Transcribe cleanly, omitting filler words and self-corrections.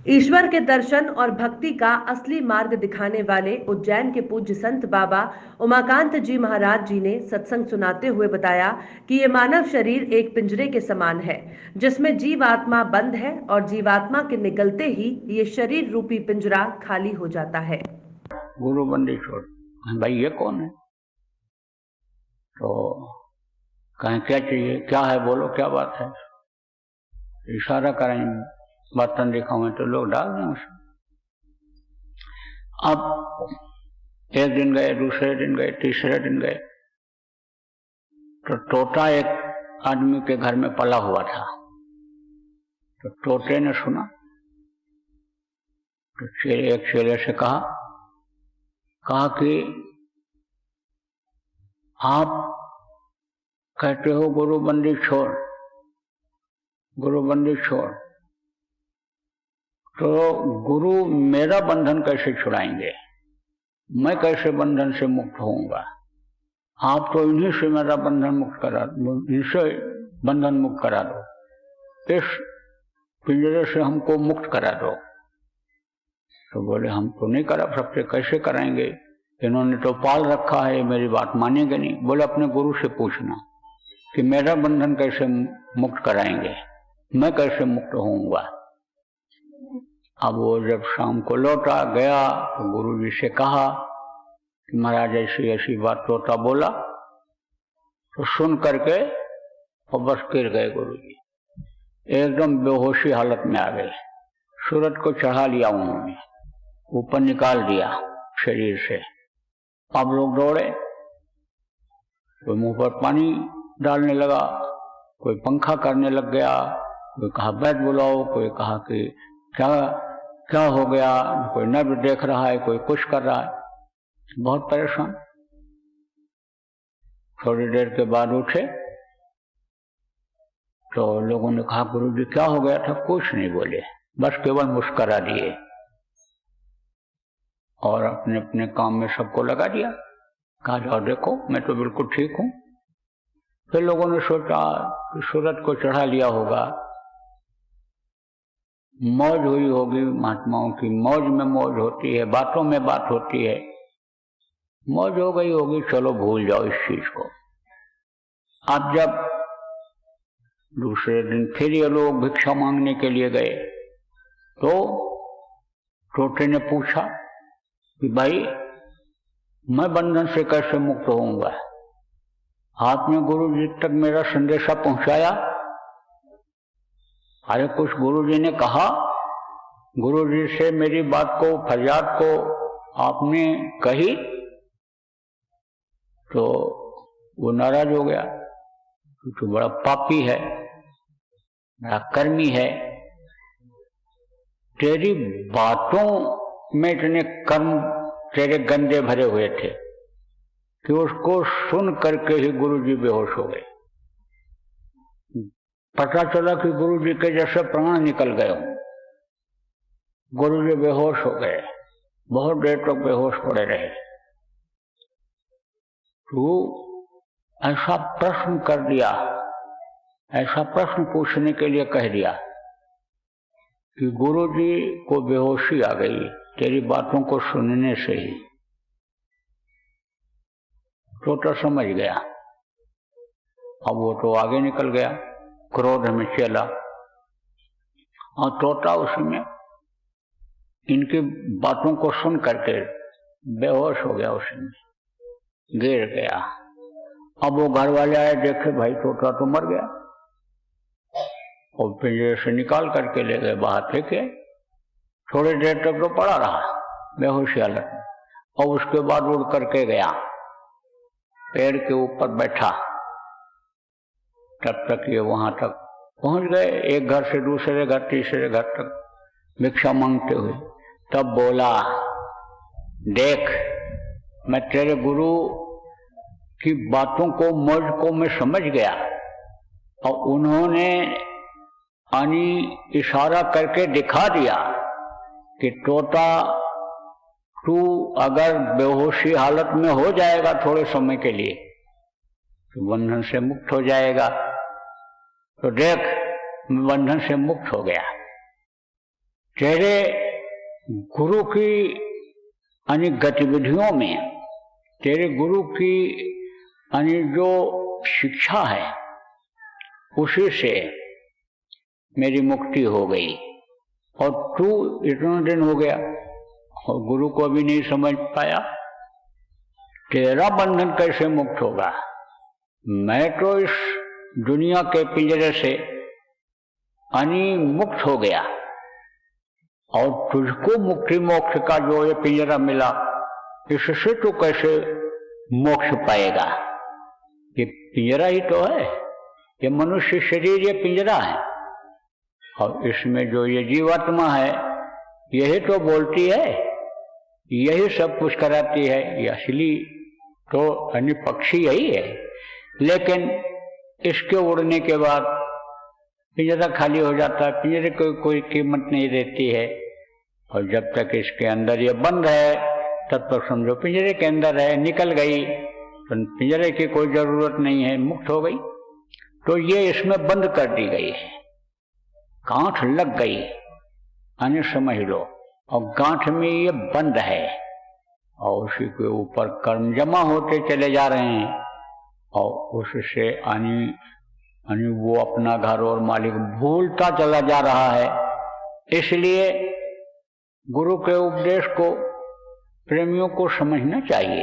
ईश्वर के दर्शन और भक्ति का असली मार्ग दिखाने वाले उज्जैन के पूज्य संत बाबा उमाकांत जी महाराज जी ने सत्संग सुनाते हुए बताया कि ये मानव शरीर एक पिंजरे के समान है, जिसमें जीवात्मा बंद है और जीवात्मा के निकलते ही ये शरीर रूपी पिंजरा खाली हो जाता है। गुरु बंदी छोड़, भाई ये कौन है? तो कहें क्या चाहिए, क्या है, बोलो क्या बात है। इशारा करें, बर्तन दिखाओ तो लोग डाल दें उसे। अब एक दिन गए, दूसरे दिन गए, तीसरे दिन गए, तो तोता एक आदमी के घर में पला हुआ था। तो तोते ने सुना, तो एक चेले से कहा कि आप कहते हो गुरुबंदी छोड़, गुरुबंदी छोड़, तो गुरु मेरा बंधन कैसे छुड़ाएंगे? मैं कैसे बंधन से मुक्त होऊंगा? आप तो इन्हीं से मेरा बंधन मुक्त करा, इनसे बंधन मुक्त करा दो, इस पिंजरे से हमको मुक्त करा दो। तो बोले हम तो नहीं करा सकते, कैसे कराएंगे? इन्होंने तो पाल रखा है, मेरी बात मानेंगे नहीं। बोले अपने गुरु से पूछना कि मेरा बंधन कैसे मुक्त कराएंगे, मैं कैसे मुक्त होऊंगा। अब वो जब शाम को लौटा गया तो गुरु जी से कहा कि महाराज ऐसी ऐसी बात तोता बोला। तो सुन करके और बस गिर गए गुरु जी, एकदम बेहोशी हालत में आ गए। सूरज को चढ़ा लिया उन्होंने, ऊपर निकाल दिया शरीर से। अब लोग दौड़े, कोई मुंह पर पानी डालने लगा, कोई पंखा करने लग गया, कोई कहा वैद्य बुलाओ, कोई कहा कि क्या हो गया, कोई नब्ज देख रहा है, कोई कुछ कर रहा है, बहुत परेशान। थोड़ी देर के बाद उठे तो लोगों ने कहा गुरु जी क्या हो गया था? कुछ नहीं बोले, बस केवल मुस्करा दिए और अपने अपने काम में सबको लगा दिया। कहा जाओ देखो मैं तो बिल्कुल ठीक हूं। फिर लोगों ने सोचा कि सूरज को चढ़ा लिया होगा, मौज हुई होगी, महात्माओं की मौज में मौज होती है, बातों में बात होती है, मौज हो गई होगी, चलो भूल जाओ इस चीज को। अब जब दूसरे दिन फिर ये लोग भिक्षा मांगने के लिए गए तो तोते ने पूछा कि भाई मैं बंधन से कैसे मुक्त होऊंगा? आपने गुरु जी तक मेरा संदेशा पहुंचाया? अरे कुछ गुरु जी ने कहा, गुरु जी से मेरी बात को, फरियाद को आपने कही? तो वो नाराज हो गया, तो बड़ा पापी है, बड़ा कर्मी है, तेरी बातों में इतने कर्म तेरे गंदे भरे हुए थे कि उसको सुन करके ही गुरु जी बेहोश हो गए। पता चला कि गुरु जी के जैसे प्राण निकल गए हों। गुरु जी बेहोश हो गए, बहुत देर तक बेहोश पड़े रहे। तो ऐसा प्रश्न कर दिया, ऐसा प्रश्न पूछने के लिए कह दिया कि गुरु जी को बेहोशी आ गई तेरी बातों को सुनने से ही। तोता समझ गया, अब वो तो आगे निकल गया, क्रोध में चला, और तोता उसमें इनकी बातों को सुन करके बेहोश हो गया, उसमें गिर गया। अब वो घर वाले आए, देखे भाई तोता तो मर गया, और पिंजरे से निकाल करके ले गए, बाहर फेंके। थोड़ी देर तक तो पड़ा रहा बेहोशी हालत में, और उसके बाद उड़ करके गया, पेड़ के ऊपर बैठा। तब तक ये वहां तक पहुंच गए, एक घर से दूसरे घर, तीसरे घर तक भिक्षा मांगते हुए। तब बोला, देख मैं तेरे गुरु की बातों को, मौज को मैं समझ गया, और उन्होंने इशारा करके दिखा दिया कि तोता तू अगर बेहोशी हालत में हो जाएगा थोड़े समय के लिए तो बंधन से मुक्त हो जाएगा। तो देख मैं बंधन से मुक्त हो गया। तेरे गुरु की अन्य गतिविधियों में, तेरे गुरु की अन्य जो शिक्षा है उसी से मेरी मुक्ति हो गई। और तू इतना दिन हो गया और गुरु को भी नहीं समझ पाया, तेरा बंधन कैसे मुक्त होगा? मैं तो इस दुनिया के पिंजरे से मुक्त हो गया और तुझको मुक्ति मोक्ष का जो ये पिंजरा मिला, इससे तू कैसे मोक्ष पाएगा? ये पिंजरा ही तो है, ये मनुष्य शरीर ये पिंजरा है और इसमें जो ये जीवात्मा है यही तो बोलती है, यही सब कुछ कराती है। ये असली तो अन्य पक्षी यही है, लेकिन इसके उड़ने के बाद पिंजरा खाली हो जाता है, पिंजरे को कोई कीमत नहीं रहती है। और जब तक इसके अंदर ये बंद है तब तक समझो पिंजरे के अंदर है, निकल गई तो पिंजरे की कोई जरूरत नहीं है, मुक्त हो गई। तो ये इसमें बंद कर दी गई है, गांठ लग गई, अन्य समझ लो, और गांठ में ये बंद है और उसी के ऊपर कर्म जमा होते चले जा रहे हैं और उससे अन्य वो अपना घर और मालिक भूलता चला जा रहा है। इसलिए गुरु के उपदेश को प्रेमियों को समझना चाहिए।